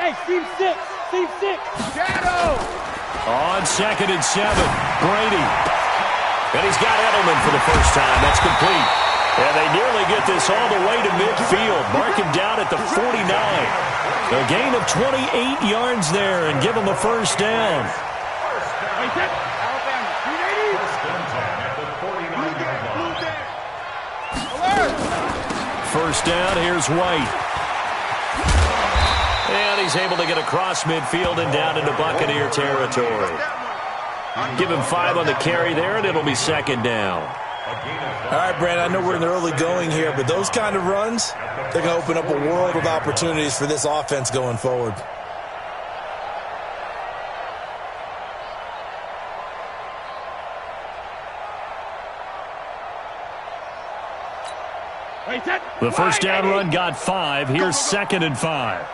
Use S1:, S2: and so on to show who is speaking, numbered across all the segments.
S1: Hey, team six. Team six. Shadow.
S2: On 2nd and 7, Brady. And he's got Edelman for the first time. That's complete. And they nearly get this all the way to midfield. Mark him down at the 49. A gain of 28 yards there and give him a first down. First down, here's White. And he's able to get across midfield and down into Buccaneer territory. Give him 5 on the carry there, and it'll be 2nd down.
S3: All right, Brand, I know we're in the early going here, but those kind of runs, they're going to open up a world of opportunities for this offense going forward.
S2: The first down run got 5. Here's 2nd and 5.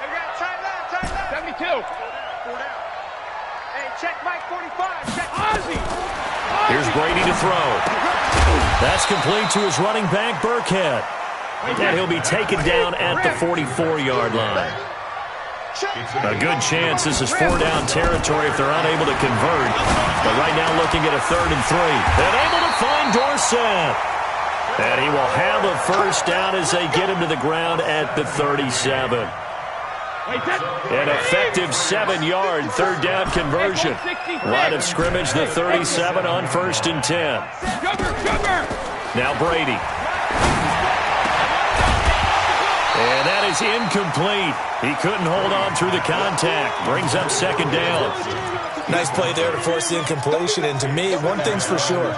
S1: 72. Hey, check Mike 45. Check Ozzy.
S2: Here's Brady to throw. That's complete to his running back, Burkhead. And he'll be taken down at the 44-yard line. A good chance this is 4-down territory if they're unable to convert. But right now looking at a 3rd and 3. And able to find Dorsett. And he will have a first down as they get him to the ground at the 37. An effective 7-yard 3rd down conversion. Line of scrimmage, the 37 on 1st and 10. Now Brady. And that is incomplete. He couldn't hold on through the contact. Brings up 2nd down.
S3: Nice play there to force the incompletion. And to me, one thing's for sure.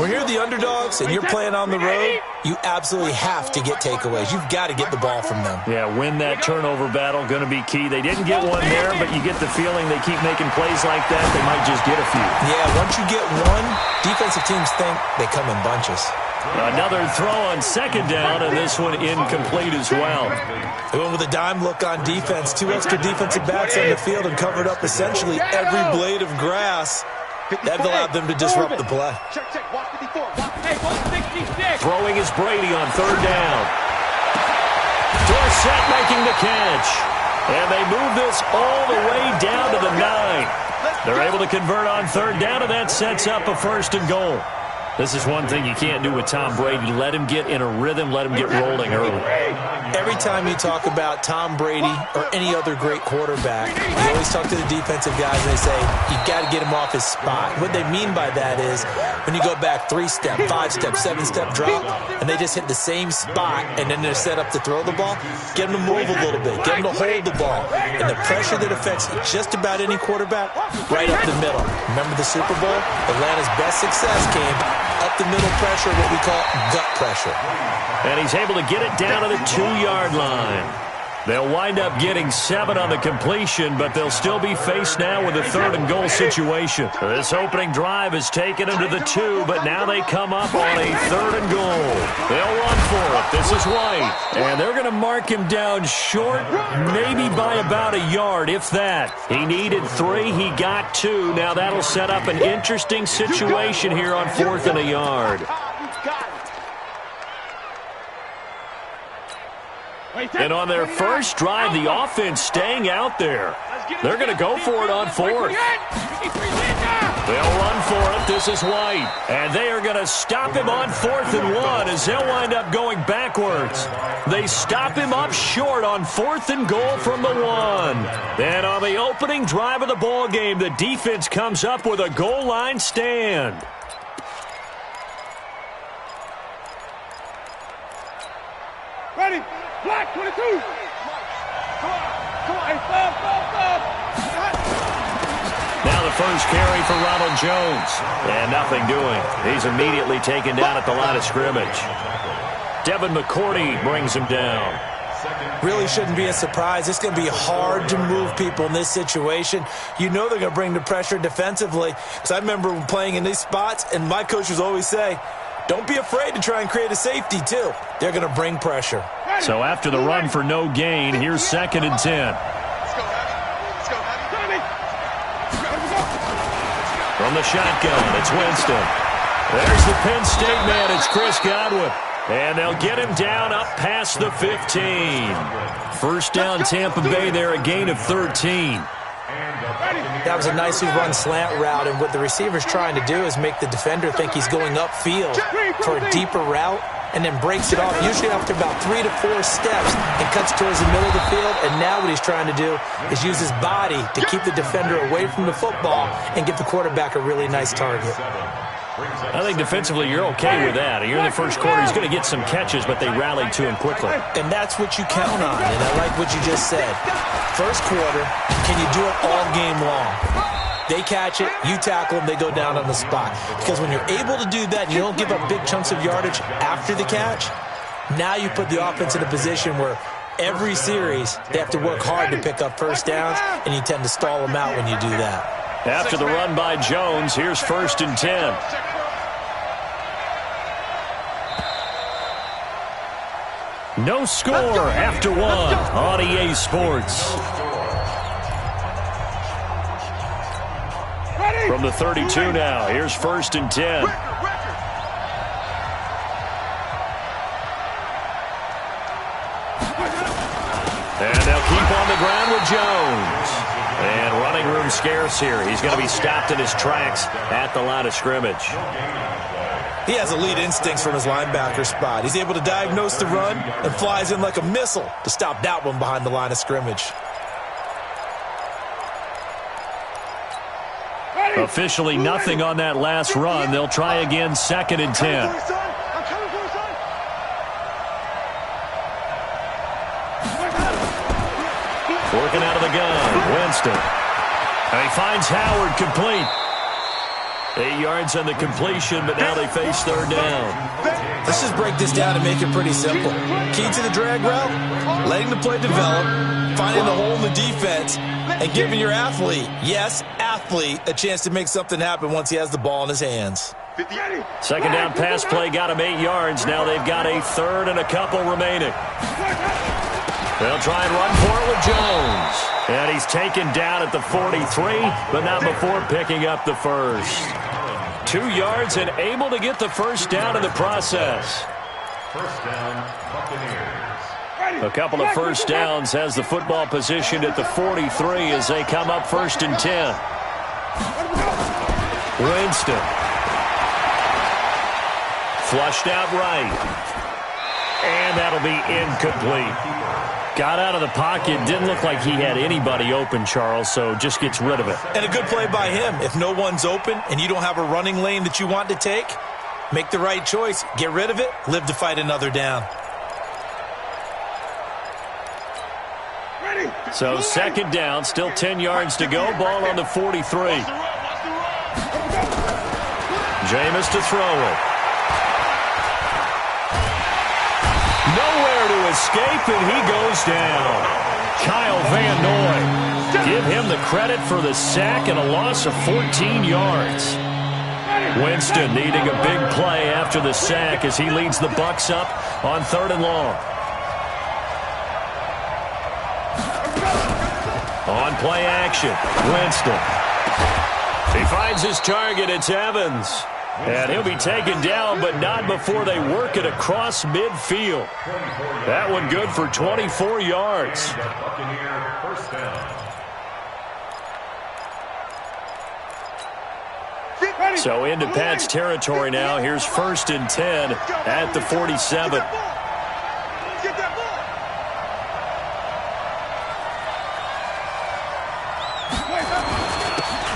S3: When you're the underdogs and you're playing on the road, you absolutely have to get takeaways. You've got to get the ball from them.
S2: Yeah, win that turnover battle, going to be key. They didn't get one there, but you get the feeling they keep making plays like that, they might just get a few.
S3: Yeah, once you get one, defensive teams think they come in bunches.
S2: Another throw on 2nd down, and this one incomplete as well.
S3: They went with a dime look on defense. 2 extra defensive backs on the field and covered up essentially every blade of grass. That allowed them to disrupt the play.
S2: Throwing is Brady on 3rd down. Dorsett making the catch. And they move this all the way down to the 9. They're able to convert on 3rd down, and that sets up a 1st and goal. This is one thing you can't do with Tom Brady. Let him get in a rhythm. Let him get rolling early.
S3: Every time you talk about Tom Brady or any other great quarterback, you always talk to the defensive guys and they say, you got to get him off his spot. What they mean by that is when you go back 3-step, 5-step, 7-step drop, and they just hit the same spot and then they're set up to throw the ball, get them to move a little bit, get them to hold the ball. And the pressure that affects just about any quarterback, right up the middle. Remember the Super Bowl? Atlanta's best success came up the middle pressure, what we call gut pressure.
S2: And he's able to get it down to the 2-yard line. They'll wind up getting 7 on the completion, but they'll still be faced now with a 3rd and goal situation. This opening drive has taken them to the 2, but now they come up on a 3rd and goal. They'll run for it. This is White. And they're going to mark him down short, maybe by about a yard, if that. He needed 3. He got 2. Now that'll set up an interesting situation here on 4th and a yard. And on their first drive, the offense staying out there. They're going to go for it on 4th. They'll run for it. This is White. And they are going to stop him on 4th and 1 as they'll wind up going backwards. They stop him up short on 4th and goal from the 1. And on the opening drive of the ball game, the defense comes up with a goal line stand.
S1: Ready? Black 22. Come on. Hey, stop.
S2: Now the first carry for Ronald Jones. And nothing doing. He's immediately taken down at the line of scrimmage. Devin McCourty brings him down.
S3: Really shouldn't be a surprise. It's going to be hard to move people in this situation. You know they're going to bring the pressure defensively. Because I remember playing in these spots, and my coaches always say, don't be afraid to try and create a safety, too. They're going to bring pressure.
S2: So after the run for no gain, here's 2nd and 10. From the shotgun, it's Winston. There's the Penn State man. It's Chris Godwin. And they'll get him down up past the 15. First down, Tampa Bay there, a gain of 13.
S3: That was a nicely run slant route, and what the receiver's trying to do is make the defender think he's going upfield for a deeper route, and then breaks it off, usually after about 3 to 4 steps, and cuts towards the middle of the field. And now what he's trying to do is use his body to keep the defender away from the football and give the quarterback a really nice target.
S2: I think defensively you're okay with that. You're in the first quarter. He's going to get some catches, but they rallied to him quickly.
S3: And that's what you count on, and I like what you just said. First quarter, can you do it all game long? They catch it, you tackle them, they go down on the spot. Because when you're able to do that and you don't give up big chunks of yardage after the catch, now you put the offense in a position where every series they have to work hard to pick up first downs, and you tend to stall them out when you do that.
S2: After the run by Jones, here's 1st and 10. No score after one on EA Sports. From the 32 now, here's 1st and 10. And they'll keep on the ground with Jones. And running room scarce here. He's going to be stopped in his tracks at the line of scrimmage.
S3: He has elite instincts from his linebacker spot. He's able to diagnose the run and flies in like a missile to stop that one behind the line of scrimmage.
S2: Officially nothing on that last run. They'll try again, 2nd and 10. Working out of the gun, Winston. And he finds Howard complete. 8 yards on the completion, but now they face 3rd down.
S3: Let's just break this down and make it pretty simple. Key to the drag route, letting the play develop, finding the hole in the defense, and giving your athlete, yes, athlete, a chance to make something happen once he has the ball in his hands.
S2: 2nd down pass play got him 8 yards. Now they've got a 3rd and a couple remaining. They'll try and run for it with Jones. And he's taken down at the 43, but not before picking up the first. 2 yards and able to get the first down in the process.
S1: First down, Buccaneers.
S2: A couple of first downs has the football positioned at the 43 as they come up 1st and 10. Winston. Flushed out right. And that'll be incomplete. Got out of the pocket. Didn't look like he had anybody open, Charles, so just gets rid of it.
S3: And a good play by him. If no one's open and you don't have a running lane that you want to take, make the right choice. Get rid of it. Live to fight another down.
S2: So 2nd down, still 10 yards to go. Ball on the 43. Jameis to throw it. Nowhere to escape, and he goes down. Kyle Van Noy. Give him the credit for the sack and a loss of 14 yards. Winston needing a big play after the sack as he leads the Bucs up on 3rd and long. On play action, Winston. He finds his target. It's Evans. And he'll be taken down, but not before they work it across midfield. That one good for 24 yards. So into Pat's territory now. Here's 1st and 10 at the 47.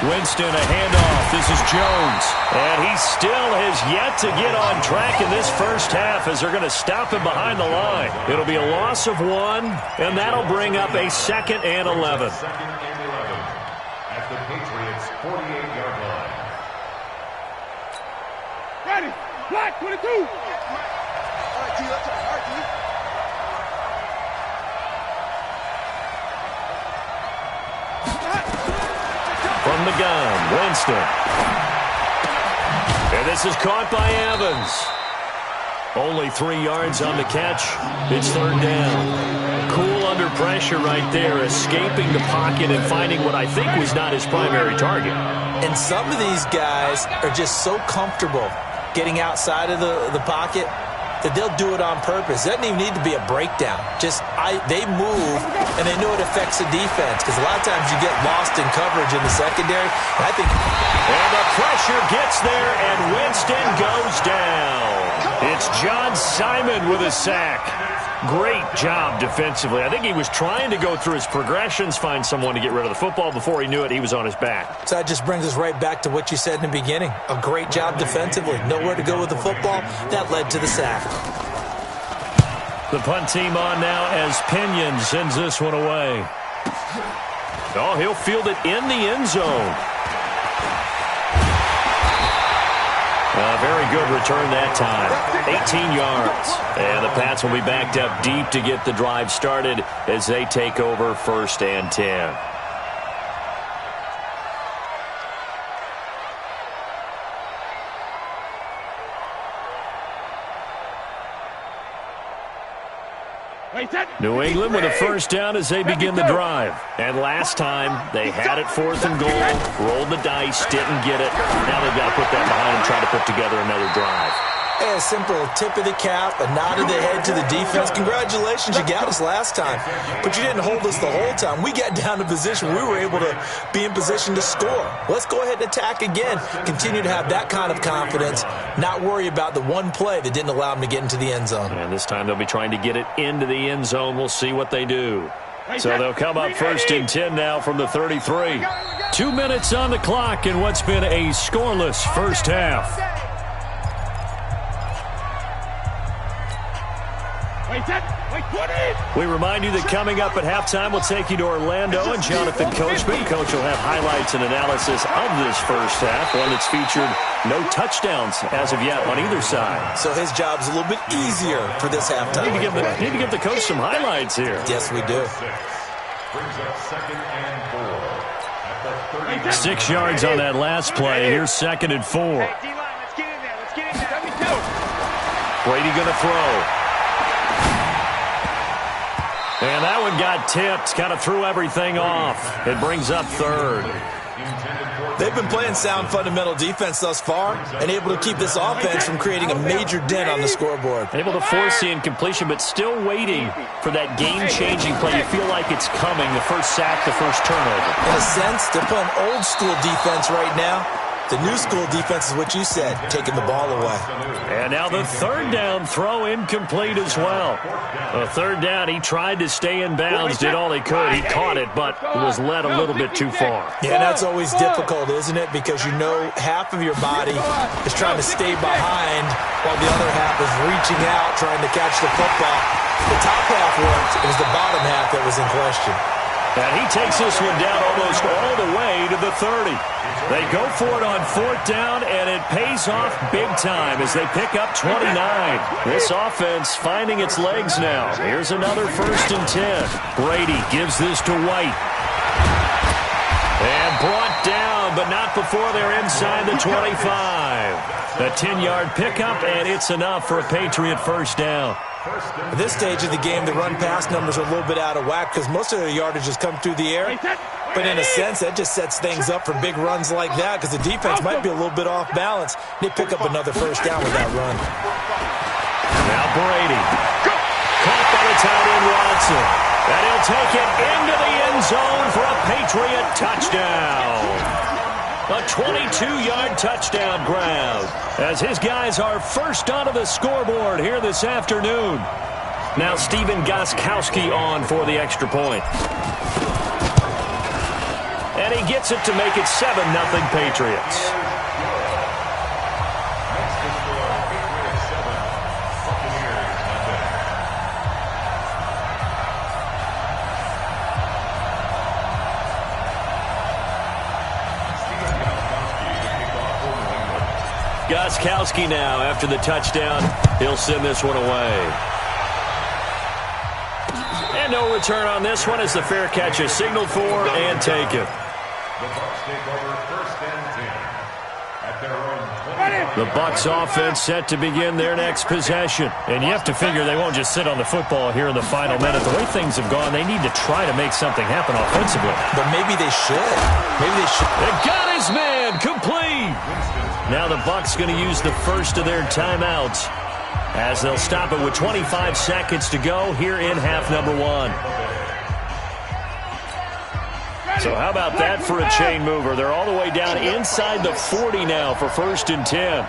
S2: Winston, a handoff. This is Jones. And he still has yet to get on track in this first half as they're going to stop him behind the line. It'll be a loss of 1, and that'll bring up a 2nd and 11.
S1: At the Patriots' 48-yard line. Ready. Black 22. All right, T, let's go. All right, T.
S2: From the gun, Winston. And this is caught by Evans. Only 3 yards on the catch. It's 3rd down. Cool under pressure right there, escaping the pocket and finding what I think was not his primary target.
S3: And some of these guys are just so comfortable getting outside of the pocket that they'll do it on purpose. It doesn't even need to be a breakdown. They move, and they know it affects the defense because a lot of times you get lost in coverage in the secondary.
S2: And the pressure gets there, and Winston goes down. It's John Simon with a sack. Great job defensively. I think he was trying to go through his progressions, find someone to get rid of the football. Before he knew it, he was on his back.
S3: So that just brings us right back to what you said in the beginning. A great job defensively. Nowhere to go with the football. That led to the sack.
S2: The punt team on now as Pinion sends this one away. Oh, he'll field it in the end zone. A very good return that time. 18 yards. And the Pats will be backed up deep to get the drive started as they take over 1st and 10. New England with a first down as they begin the drive. And last time, they had it 4th and goal, rolled the dice, didn't get it. Now they've got to put that behind and try to put together another drive.
S3: A simple tip of the cap, a nod of the head to the defense. Congratulations, you got us last time. But you didn't hold us the whole time. We got down to position. We were able to be in position to score. Let's go ahead and attack again. Continue to have that kind of confidence. Not worry about the one play that didn't allow them to get into the end zone.
S2: And this time they'll be trying to get it into the end zone. We'll see what they do. So they'll come up 1st and 10 now from the 33. 2 minutes on the clock in what's been a scoreless first half. We remind you that coming up at halftime, we'll take you to Orlando and Jonathan Coachman. Coach will have highlights and analysis of this first half, one that's featured no touchdowns as of yet on either side.
S3: So his job's a little bit easier for this halftime.
S2: Need to give the coach some highlights here.
S3: Yes, we do.
S2: 6 yards on that last play. Here's 2nd and 4. Brady going to throw. And that one got tipped, kind of threw everything off. It brings up 3rd.
S3: They've been playing sound fundamental defense thus far and able to keep this offense from creating a major dent on the scoreboard.
S2: Able to force the incompletion, but still waiting for that game-changing play. You feel like it's coming, the first sack, the first turnover.
S3: In a sense, they're playing old-school defense right now. The new school defense is what you said, taking the ball away.
S2: And now the 3rd down throw incomplete as well. The 3rd down, he tried to stay in bounds, did all he could. He caught it, but was led a little bit too far.
S3: Yeah, that's always difficult, isn't it? Because you know half of your body is trying to stay behind while the other half is reaching out, trying to catch the football. The top half worked. It was the bottom half that was in question.
S2: And he takes this one down almost all the way to the 30. They go for it on 4th down, and it pays off big time as they pick up 29. This offense finding its legs now. Here's another 1st and 10. Brady gives this to White. And brought down, but not before they're inside the 25. A 10-yard pickup, and it's enough for a Patriot first down.
S3: At this stage of the game, the run-pass numbers are a little bit out of whack because most of their yardage has come through the air. But in a sense, that just sets things up for big runs like that because the defense might be a little bit off balance. They pick up another first down with that run.
S2: Now Brady. Caught by the tight end Watson. And he'll take it into the end zone for a Patriot touchdown. A 22-yard touchdown grab as his guys are first onto the scoreboard here this afternoon. Now Stephen Gostkowski on for the extra point. And he gets it to make it 7-0 Patriots. Gostkowski now after the touchdown. He'll send this one away. And no return on this one as the fair catch is signaled for and taken. The Bucs offense set to begin their next possession. And you have to figure they won't just sit on the football here in the final minute. The way things have gone, they need to try to make something happen offensively.
S3: But maybe they should.
S2: They got his man complete. Now the Bucs going to use the first of their timeouts as they'll stop it with 25 seconds to go here in half number one. So how about that for a chain mover? They're all the way down inside the 40 now for 1st and 10.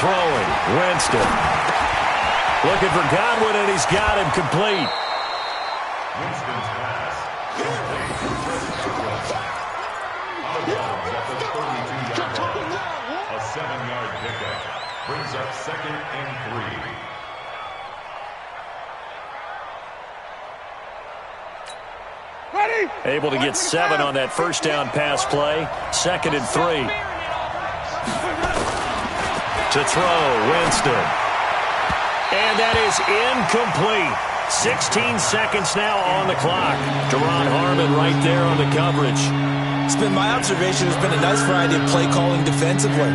S2: Throwing, Winston. Looking for Godwin, and he's got him complete.
S4: Winston's pass. A 7-yard pickup brings up 2nd and 3.
S1: Ready?
S2: Able to get 7 on that first down pass play. 2nd and 3. To throw, Winston. And that is incomplete. 16 seconds now on the clock. Teron Harmon right there on the coverage.
S3: It's been my observation. There's been a nice variety of play calling defensively.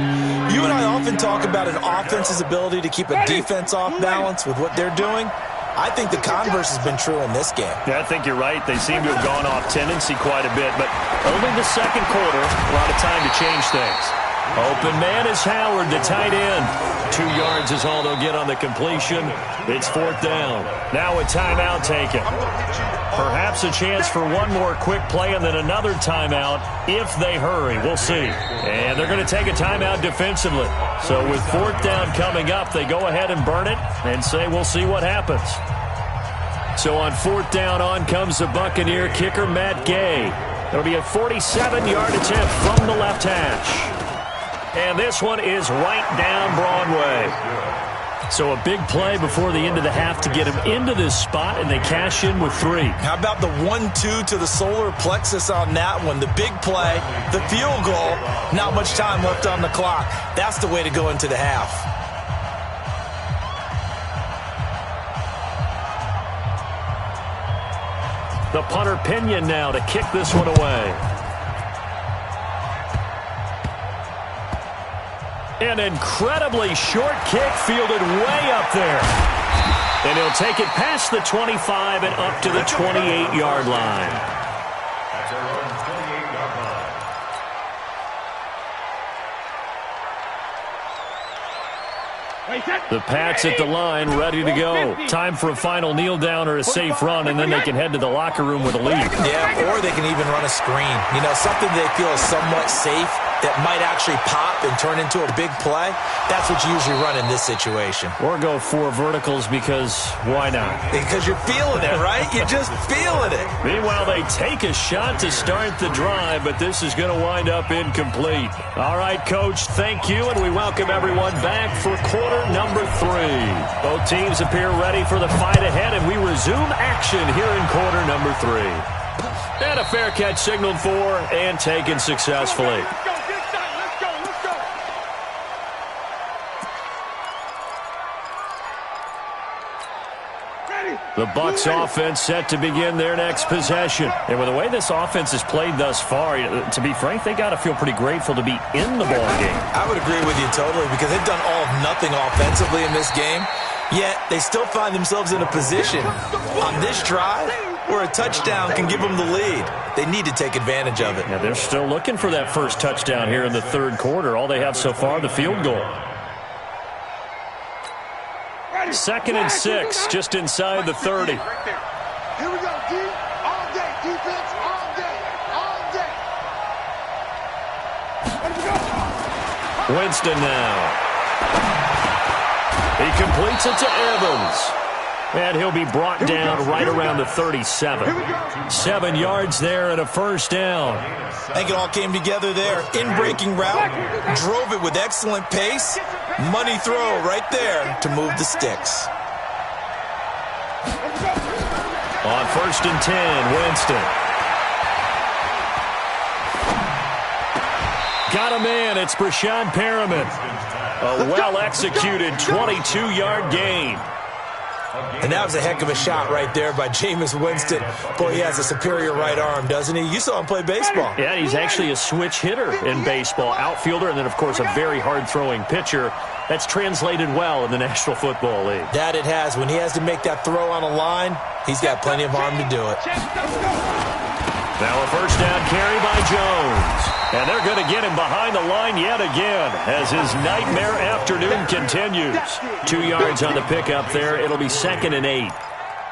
S3: You and I often talk about an offense's ability to keep a defense off balance with what they're doing. I think the converse has been true in this game.
S2: Yeah, I think you're right. They seem to have gone off tendency quite a bit, but only the second quarter, a lot of time to change things. Open man is Howard, the tight end. 2 yards is all they'll get on the completion. It's 4th down. Now a timeout taken. Perhaps a chance for one more quick play and then another timeout if they hurry. We'll see. And they're going to take a timeout defensively. So with 4th down coming up, they go ahead and burn it and say we'll see what happens. So on 4th down, on comes the Buccaneer kicker, Matt Gay. It'll be a 47-yard attempt from the left hash. And this one is right down Broadway. So a big play before the end of the half to get him into this spot, and they cash in with 3.
S3: How about the 1-2 to the solar plexus on that one? The big play, the field goal, not much time left on the clock. That's the way to go into the half.
S2: The punter Pinion now to kick this one away. An incredibly short kick fielded way up there. And he'll take it past the 25 and up to the 28-yard line.
S4: That's our own 28-yard line.
S2: The Pats at the line, ready to go. Time for a final kneel down or a safe run, and then they can head to the locker room with a lead.
S3: Yeah, or they can even run a screen. You know, something they feel is somewhat safe that might actually pop and turn into a big play. That's what you usually run in this situation.
S2: Or go 4 verticals because why not?
S3: Because you're feeling it, right? You're just feeling it.
S2: Meanwhile, they take a shot to start the drive, but this is going to wind up incomplete. All right, Coach, thank you, and we welcome everyone back for quarter number 3. Both teams appear ready for the fight ahead, and we resume action here in quarter number 3. And a fair catch signaled for and taken successfully. The Bucs offense set to begin their next possession. And with the way this offense has played thus far, to be frank, they got to feel pretty grateful to be in the ball game.
S3: I would agree with you totally because they've done all of nothing offensively in this game, yet they still find themselves in a position on this drive where a touchdown can give them the lead. They need to take advantage of it.
S2: Yeah, they're still looking for that first touchdown here in the third quarter. All they have so far, the field goal. 2nd and 6, just inside the 30.
S1: Here we go, D. All day, defense, all day, all day.
S2: Winston now. He completes it to Evans. And he'll be brought down right around the 37. 7 yards there and a first down.
S3: I think it all came together there. In-breaking route, drove it with excellent pace. Money throw right there to move the sticks.
S2: On 1st and 10, Winston. Got a man. It's Brashad Perriman. A well-executed 22-yard gain.
S3: And that was a heck of a shot right there by Jameis Winston. Boy, he has a superior right arm, doesn't he? You saw him play baseball.
S2: Yeah, he's actually a switch hitter in baseball, outfielder, and then, of course, a very hard-throwing pitcher. That's translated well in the National Football League.
S3: That it has. When he has to make that throw on a line, he's got plenty of arm to do it.
S2: Now a first down carry by Jones. And they're going to get him behind the line yet again as his nightmare afternoon continues. 2 yards on the pickup there. It'll be 2nd and 8.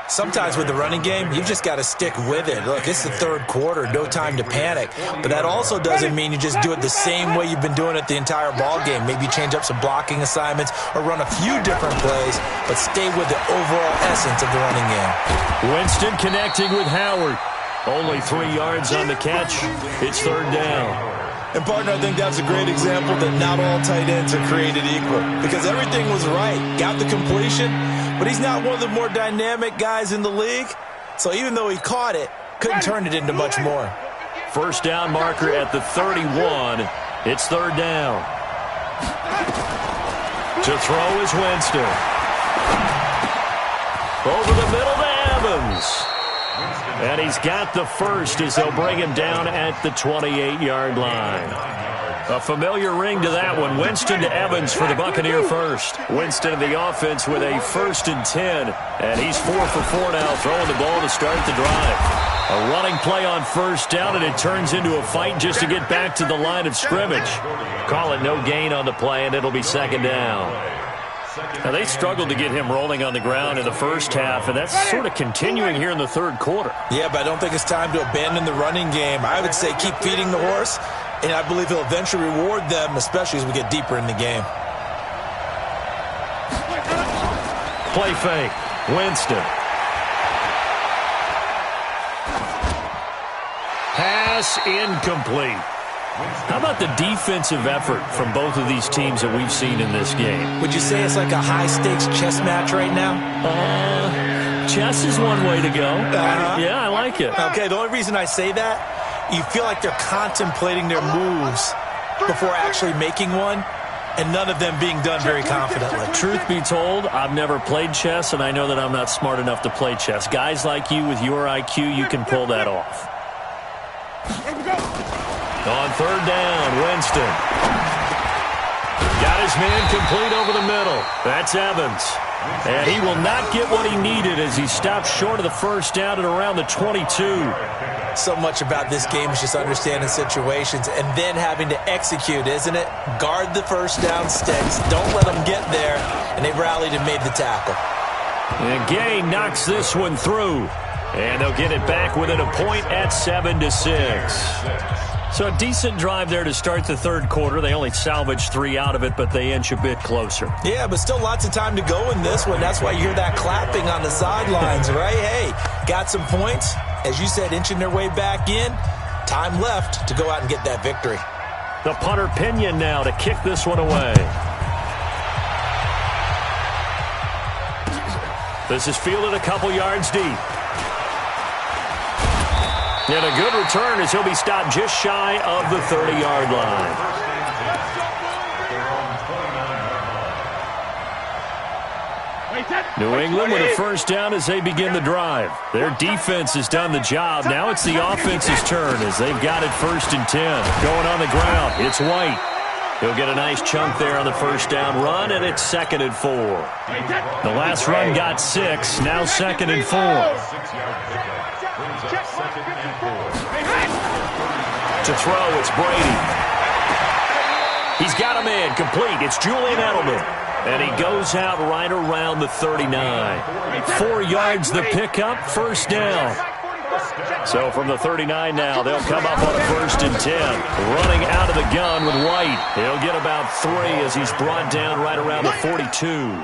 S3: Sometimes with the running game, you've just got to stick with it. Look, it's the third quarter, no time to panic. But that also doesn't mean you just do it the same way you've been doing it the entire ball game. Maybe change up some blocking assignments or run a few different plays, but stay with the overall essence of the running game.
S2: Winston connecting with Howard. Only 3 yards on the catch. It's 3rd down.
S3: And, partner, I think that's a great example that not all tight ends are created equal because everything was right. Got the completion, but he's not one of the more dynamic guys in the league. So even though he caught it, couldn't turn it into much more.
S2: First down marker at the 31. It's 3rd down. To throw is Winston. Over the middle to Evans. And he's got the first as they'll bring him down at the 28-yard line. A familiar ring to that one. Winston to Evans for the Buccaneer first. Winston in the offense with a 1st and 10. And he's 4 for 4 now, throwing the ball to start the drive. A running play on first down, and it turns into a fight just to get back to the line of scrimmage. Call it no gain on the play, and it'll be 2nd down. Now, they struggled to get him rolling on the ground in the first half, and that's sort of continuing here in the 3rd quarter.
S3: Yeah, but I don't think it's time to abandon the running game. I would say keep feeding the horse, and I believe he'll eventually reward them, especially as we get deeper in the game.
S2: Play fake. Winston. Pass incomplete. How about the defensive effort from both of these teams that we've seen in this game?
S3: Would you say it's like a high-stakes chess match right now?
S2: Chess is one way to go. Yeah, I like it.
S3: Okay, the only reason I say that, you feel like they're contemplating their moves before actually making one, and none of them being done very confidently.
S2: Truth be told, I've never played chess, and I know that I'm not smart enough to play chess. Guys like you with your IQ, you can pull that off. On 3rd down, Winston. Got his man complete over the middle. That's Evans. And he will not get what he needed as he stopped short of the first down at around the 22.
S3: So much about this game is just understanding situations and then having to execute, isn't it? Guard the first down sticks. Don't let them get there. And they rallied and made the tackle.
S2: And Gay knocks this one through. And they'll get it back within a point at 7-6. So a decent drive there to start the 3rd quarter. They only salvaged 3 out of it, but they inch a bit closer.
S3: Yeah, but still lots of time to go in this one. That's why you hear that clapping on the sidelines, right? Hey, got some points. As you said, inching their way back in. Time left to go out and get that victory.
S2: The punter Pinion now to kick this one away. This is fielded a couple yards deep. And a good return as he'll be stopped just shy of the 30-yard line. New England with a first down as they begin the drive. Their defense has done the job. Now it's the offense's turn as they've got it 1st and 10. Going on the ground, it's White. He'll get a nice chunk there on the first down run, and it's 2nd and 4. The last run got 6, now 2nd and 4. To throw, it's Brady. He's got a man complete. It's Julian Edelman. And he goes out right around the 39. 4 yards the pickup, first down. So from the 39 now, they'll come up on a 1st and 10. Running out of the gun with White. He'll get about 3 as he's brought down right around the 42.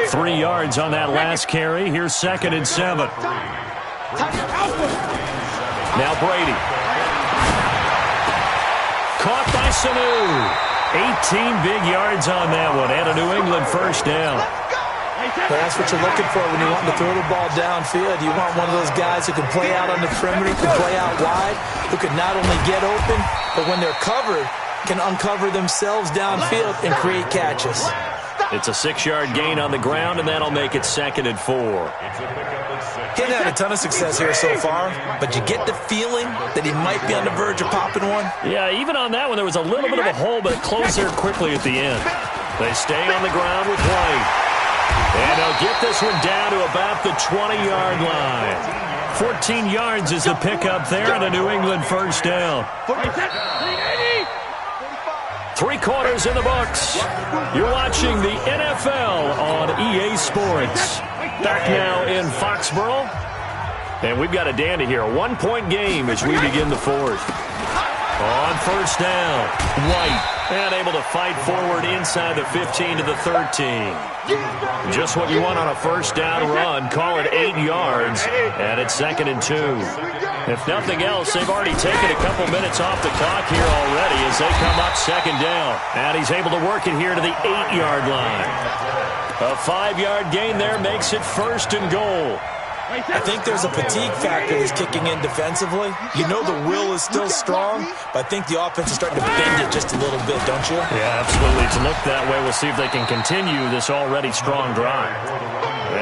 S2: 3 yards on that last carry. Here's 2nd and 7. Now Brady. Caught by Sanu. 18 big yards on that one, and a New England first down.
S3: Well, that's what you're looking for when you want to throw the ball downfield. You want one of those guys who can play out on the perimeter, can play out wide, who can not only get open, but when they're covered, can uncover themselves downfield and create catches.
S2: It's a 6-yard gain on the ground, and that'll make it 2nd and 4.
S3: He hasn't had a ton of success here so far, but you get the feeling that he might be on the verge of popping one.
S2: Yeah, even on that one, there was a little bit of a hole, but it closed there quickly at the end. They stay on the ground with White. And they'll get this one down to about the 20-yard line. 14 yards is the pickup there, and a New England first down. 3 quarters in the books. You're watching the NFL on EA Sports. Back now in Foxborough. And we've got a dandy here. A 1-point game as we begin the 4th. On first down, White. And able to fight forward inside the 15 to the 13. Just what you want on a first down run. Call it 8 yards. And it's 2nd and 2. If nothing else, they've already taken a couple minutes off the clock here already as they come up 2nd down. And he's able to work it here to the 8-yard line. A 5-yard gain there makes it 1st and goal.
S3: I think there's a fatigue factor that's kicking in defensively. You know the will is still strong, but I think the offense is starting to bend it just a little bit, don't you?
S2: Yeah, absolutely. To look that way, we'll see if they can continue this already strong drive.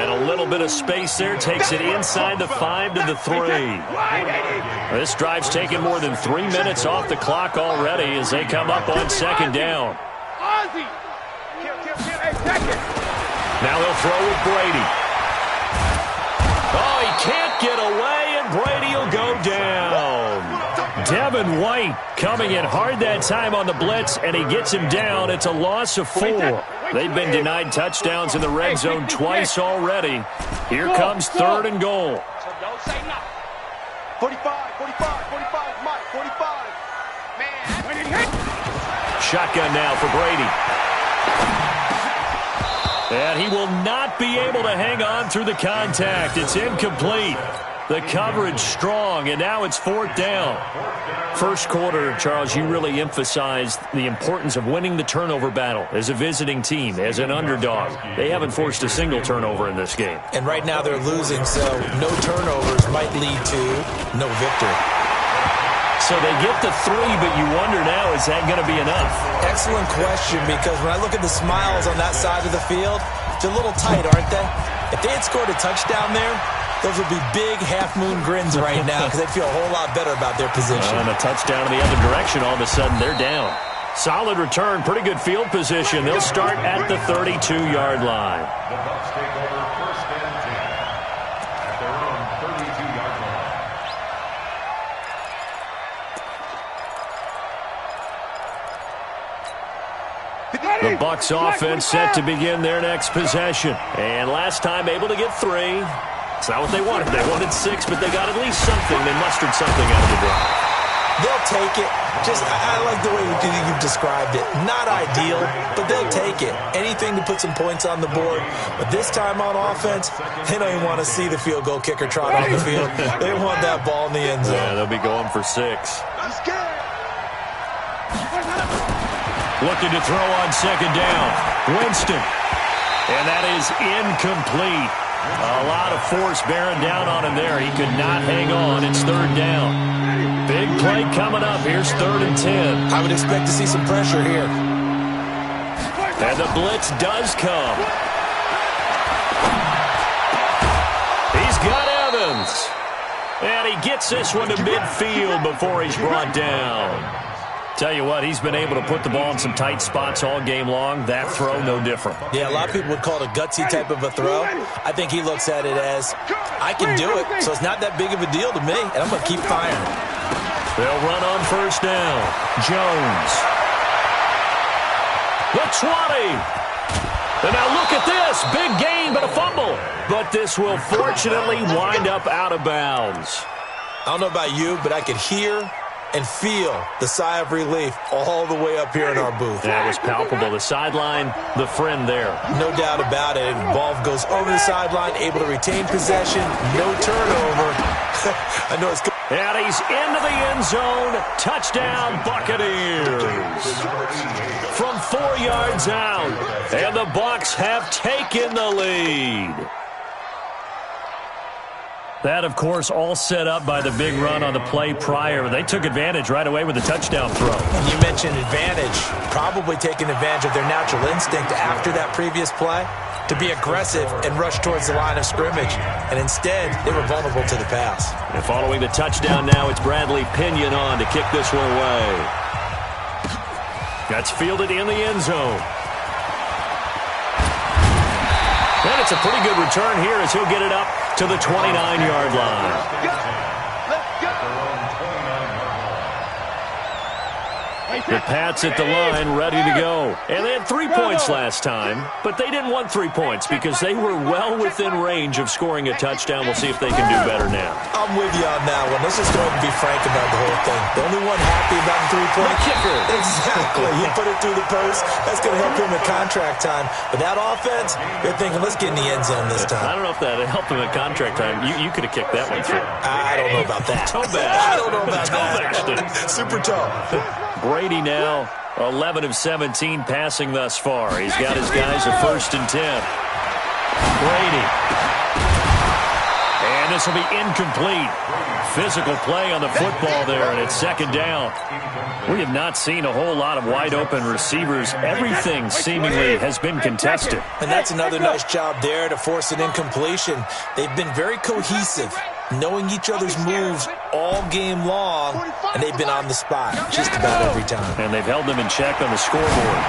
S2: And a little bit of space there takes it inside the 5 to the 3. This drive's taken more than 3 minutes off the clock already as they come up on 2nd down. Now they'll throw with Brady. Oh, he can't get away, and Brady will go down. Devin White coming in hard that time on the blitz, and he gets him down. It's a loss of 4. They've been denied touchdowns in the red zone twice already. Here comes 3rd and goal.
S1: 45, 45, Mike, 45. Man.
S2: Shotgun now for Brady. And he will not be able to hang on through the contact. It's incomplete. The coverage strong, and now it's 4th down. First quarter, Charles, you really emphasized the importance of winning the turnover battle as a visiting team, as an underdog. They haven't forced a single turnover in this game.
S3: And right now they're losing, so no turnovers might lead to no victory.
S2: So they get the 3, but you wonder now, is that going to be enough?
S3: Excellent question, because when I look at the smiles on that side of the field, they're a little tight, aren't they? If they had scored a touchdown there, those would be big half-moon grins right now because they'd feel a whole lot better about their position.
S2: And a touchdown in the other direction, all of a sudden they're down. Solid return, pretty good field position. They'll start at the 32-yard line.
S4: The Bucs take over 1st and 10 at their own 32-yard line.
S2: The Bucs offense set to begin their next possession. And last time able to get 3. It's not what they wanted. They wanted 6, but they got at least something. They mustered something out of the drive.
S3: They'll take it. I like the way you've described it. Not ideal, but they'll take it. Anything to put some points on the board. But this time on offense, they don't even want to see the field goal kicker trot on the field. They want that ball in the end zone.
S2: Yeah, they'll be going for 6. Looking to throw on 2nd down. Winston. And that is incomplete. A lot of force bearing down on him there. He could not hang on. It's 3rd down. Big play coming up. Here's 3rd and 10.
S3: I would expect to see some pressure here.
S2: And the blitz does come. He's got Evans. And he gets this one to midfield before he's brought down. Tell you what, he's been able to put the ball in some tight spots all game long. That throw, no different.
S3: Yeah, a lot of people would call it a gutsy type of a throw. I think he looks at it as, I can do it, so it's not that big of a deal to me, and I'm going to keep firing.
S2: They'll run on first down. Jones. The 20. And now look at this. Big gain, but a fumble. But this will fortunately wind up out of bounds.
S3: I don't know about you, but I could hear and feel the sigh of relief all the way up here in our booth.
S2: That was palpable. The sideline, the friend there.
S3: No doubt about it. Ball goes over the sideline, able to retain possession, no turnover. I know it's good.
S2: And he's into the end zone. Touchdown, Buccaneers. From 4 yards out. And the Bucs have taken the lead. That, of course, all set up by the big run on the play prior. They took advantage right away with a touchdown throw.
S3: And you mentioned advantage, probably taking advantage of their natural instinct after that previous play to be aggressive and rush towards the line of scrimmage. And instead, they were vulnerable to the pass.
S2: And following the touchdown now, it's Bradley Pinion on to kick this one away. That's fielded in the end zone. And it's a pretty good return here as he'll get it up to the 29-yard line. The Pats at the line, ready to go. And they had 3 points last time, but they didn't want 3 points because they were well within range of scoring a touchdown. We'll see if they can do better now.
S3: I'm with you on that one. Let's just go ahead and be frank about the whole thing. The only one happy about the 3-point
S2: kicker.
S3: Exactly. He put it through the post. That's going to help him at contract time. But that offense, they're thinking, let's get in the end zone this time.
S2: I don't know if that helped him at contract time. You could have kicked that one through.
S3: I don't know about that.
S2: Toe bash.
S3: I don't know about
S2: that.
S3: Super toe.
S2: Brady now 11 of 17 passing thus far. He's got his guys at 1st and 10. Brady. And this will be incomplete. Physical play on the football there, and it's 2nd down. We have not seen a whole lot of wide open receivers. Everything seemingly has been contested.
S3: And that's another nice job there to force an incompletion. They've been very cohesive, knowing each other's moves all game long, and they've been on the spot just about every time.
S2: And they've held them in check on the scoreboard.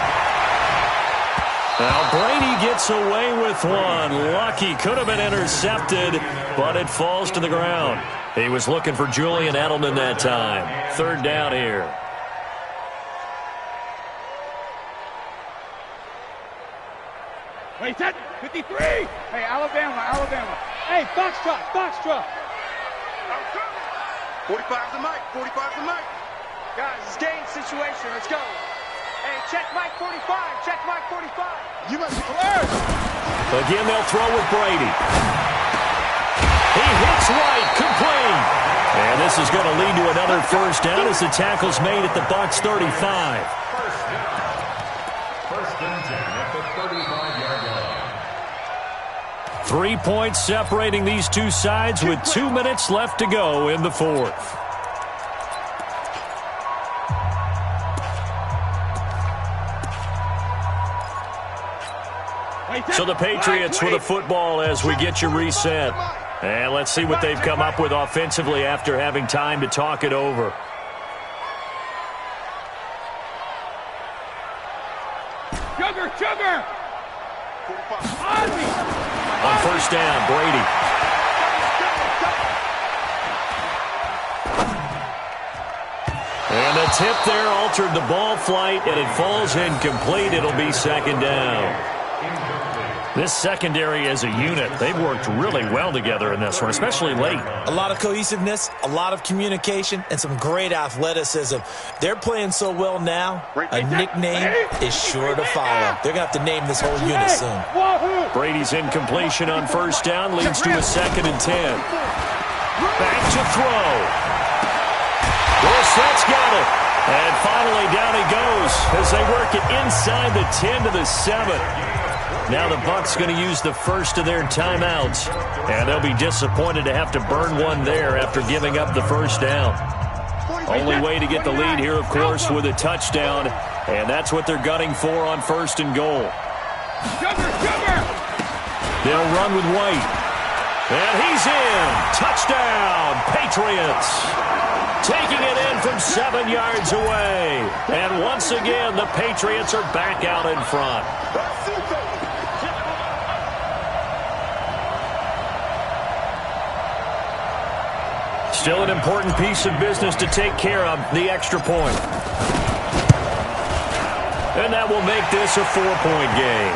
S2: Now Brady gets away with one. Lucky, could have been intercepted, but it falls to the ground. He was looking for Julian Edelman that time. 3rd down here.
S1: Wait, set, 53. Hey, Alabama. Hey, Foxtrot. 45's the mic, 45's the mic. Guys, it's game situation, let's go. Hey, check mic 45, check mic 45. You must be clear.
S2: Again, they'll throw with Brady. He hits right, complete. And this is going to lead to another 1st down as the tackle's made at the Bucs 35.
S4: 1st and 10 at the 35-yard line.
S2: 3 points separating these two sides with 2 minutes left to go in the 4th. So the Patriots with a football as we get you reset. And let's see what they've come up with offensively after having time to talk it over.
S1: Sugar!
S2: On 1st down, Brady. And the tip there altered the ball flight, and it falls incomplete. It'll be 2nd down. This secondary as a unit, they've worked really well together in this one, especially late.
S3: A lot of cohesiveness, a lot of communication, and some great athleticism. They're playing so well now, a nickname is sure to follow. They're going to have to name this whole unit soon.
S2: Brady's incompletion on 1st down leads to a 2nd and 10. Back to throw. Brissett got it. And finally down he goes as they work it inside the 10 to the 7. Now the Bucs going to use the first of their timeouts, and they'll be disappointed to have to burn one there after giving up the 1st down. Only way to get the lead here, of course, with a touchdown, and that's what they're gunning for on 1st and goal. They'll run with White, and he's in. Touchdown, Patriots. Taking it in from 7 yards away. And once again, the Patriots are back out in front. Still an important piece of business to take care of, the extra point. And that will make this a 4-point game.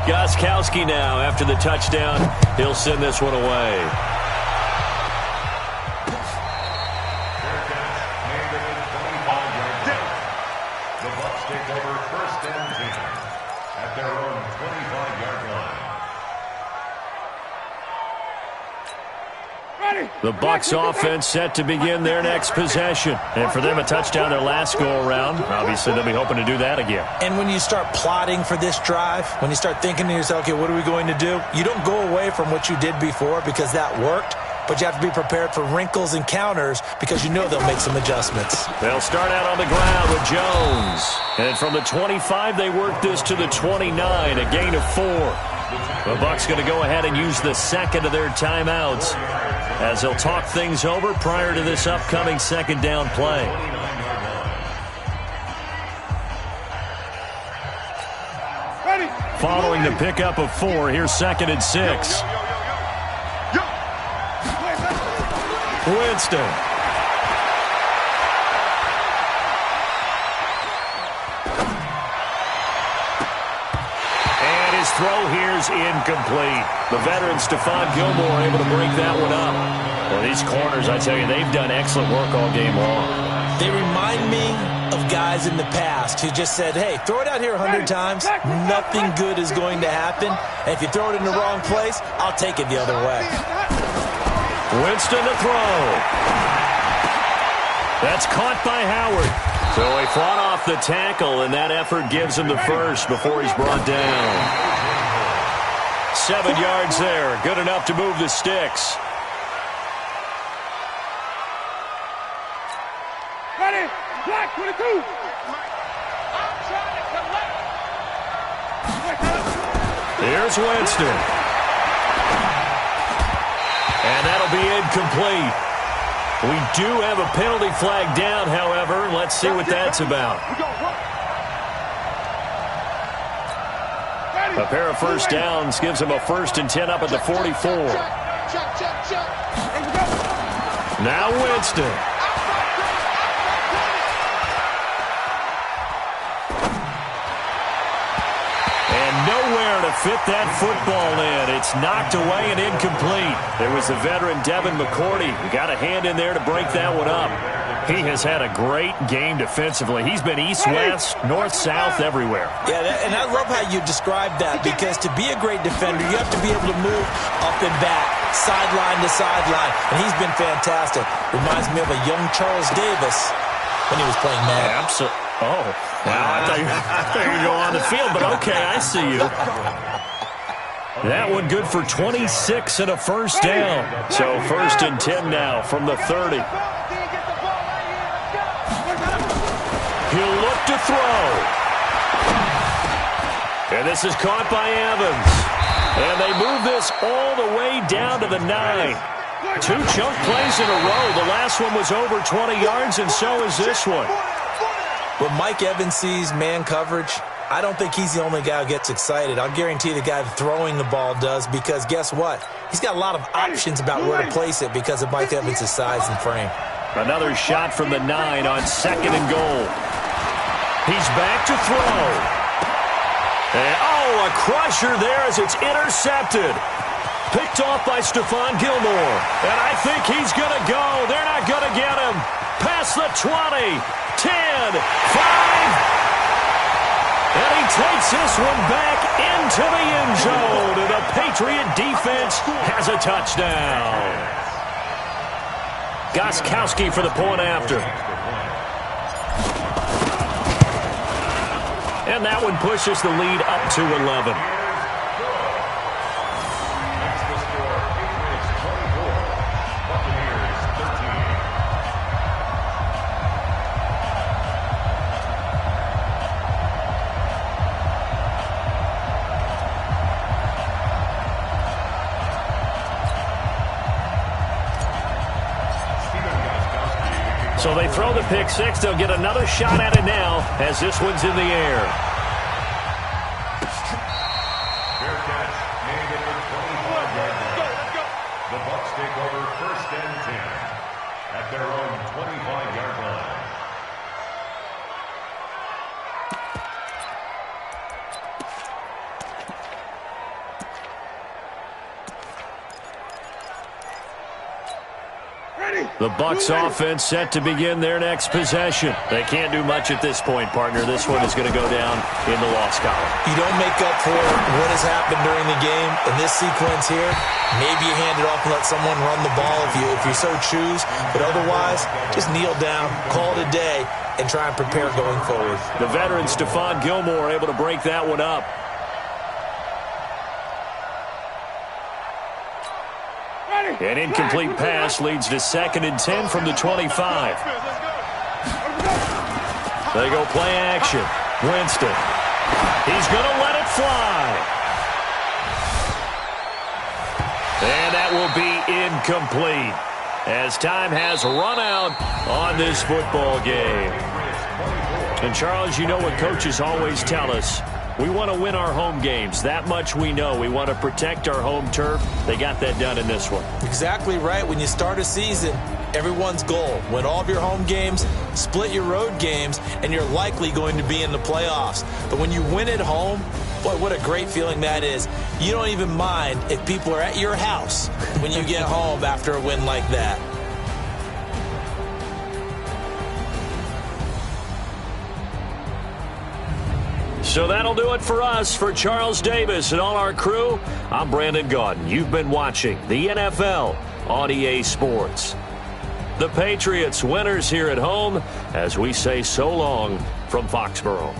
S2: Gostkowski now after the touchdown. He'll send this one away.
S4: The Bucs take over 1st and 10 at their own 25-yard line.
S2: The Bucs offense set to begin their next possession. And for them, a touchdown their last go-around. Obviously, they'll be hoping to do that again.
S3: And when you start plotting for this drive, when you start thinking to yourself, okay, what are we going to do? You don't go away from what you did before because that worked. But you have to be prepared for wrinkles and counters because you know they'll make some adjustments.
S2: They'll start out on the ground with Jones. And from the 25, they work this to the 29, a gain of 4. The Bucs going to go ahead and use the second of their timeouts as they'll talk things over prior to this upcoming second down play. Following the pickup of 4, here's 2nd and 6. Winston. And his throw here's incomplete. The veteran Stephon Gilmore able to break that one up. Well, these corners, I tell you, they've done excellent work all game long.
S3: They remind me of guys in the past who just said, hey, throw it out here 100 times. Nothing good is going to happen. And if you throw it in the wrong place, I'll take it the other way.
S2: Winston to throw. That's caught by Howard. So he fought off the tackle, and that effort gives him the first before he's brought down. 7 yards there. Good enough to move the sticks.
S1: Ready, black 22.
S2: Here's Winston. And that'll be incomplete. We do have a penalty flag down, however. Let's see what that's about. A pair of first downs gives him a 1st and 10 up at the 44. Now Winston. Nowhere to fit that football in. It's knocked away and incomplete. There was the veteran Devin McCourty who got a hand in there to break that one up. He has had a great game defensively. He's been east-west, north-south, everywhere.
S3: Yeah, and I love how you described that because to be a great defender, you have to be able to move up and back, sideline to sideline, and he's been fantastic. Reminds me of a young Charles Davis when he was playing Madden.
S2: Absolutely. Oh, wow. I thought you were going to go on the field, but okay, I see you. That one good for 26 and a first down. So 1st and 10 now from the 30. He'll look to throw. And this is caught by Evans. And they move this all the way down to the 9. 2 chunk plays in a row. The last one was over 20 yards, and so is this one.
S3: When Mike Evans sees man coverage, I don't think he's the only guy who gets excited. I'll guarantee the guy throwing the ball does because guess what? He's got a lot of options about where to place it because of Mike Evans' size and frame.
S2: Another shot from the 9 on 2nd and goal. He's back to throw. And, a crusher there as it's intercepted. Picked off by Stephon Gilmore. And I think he's going to go. They're not going to get him. Past the 20. 10, 5, and he takes this one back into the end zone, and the Patriot defense has a touchdown. Gostkowski for the point after. And that one pushes the lead up to 11. So they throw the pick 6. They'll get another shot at it now as this one's in the air.
S4: Fair catch. Made at the 25-yard line. The Bucs take over 1st and 10 at their own 25-yard line.
S2: The Bucs offense set to begin their next possession. They can't do much at this point, partner. This one is going to go down in the loss column.
S3: You don't make up for what has happened during the game. In this sequence here, maybe you hand it off and let someone run the ball if you so choose. But otherwise, just kneel down, call it a day, and try and prepare going forward.
S2: The veteran Stephon Gilmore able to break that one up. An incomplete pass leads to 2nd and 10 from the 25. They go play action. Winston. He's going to let it fly. And that will be incomplete as time has run out on this football game. And, Charles, you know what coaches always tell us. We want to win our home games. That much we know. We want to protect our home turf. They got that done in this one.
S3: Exactly right. When you start a season, everyone's goal, win all of your home games, split your road games, and you're likely going to be in the playoffs. But when you win at home, boy, what a great feeling that is. You don't even mind if people are at your house when you get home after a win like that.
S2: So that'll do it for us. For Charles Davis and all our crew, I'm Brandon Gaudin. You've been watching the NFL on EA Sports. The Patriots winners here at home as we say so long from Foxborough.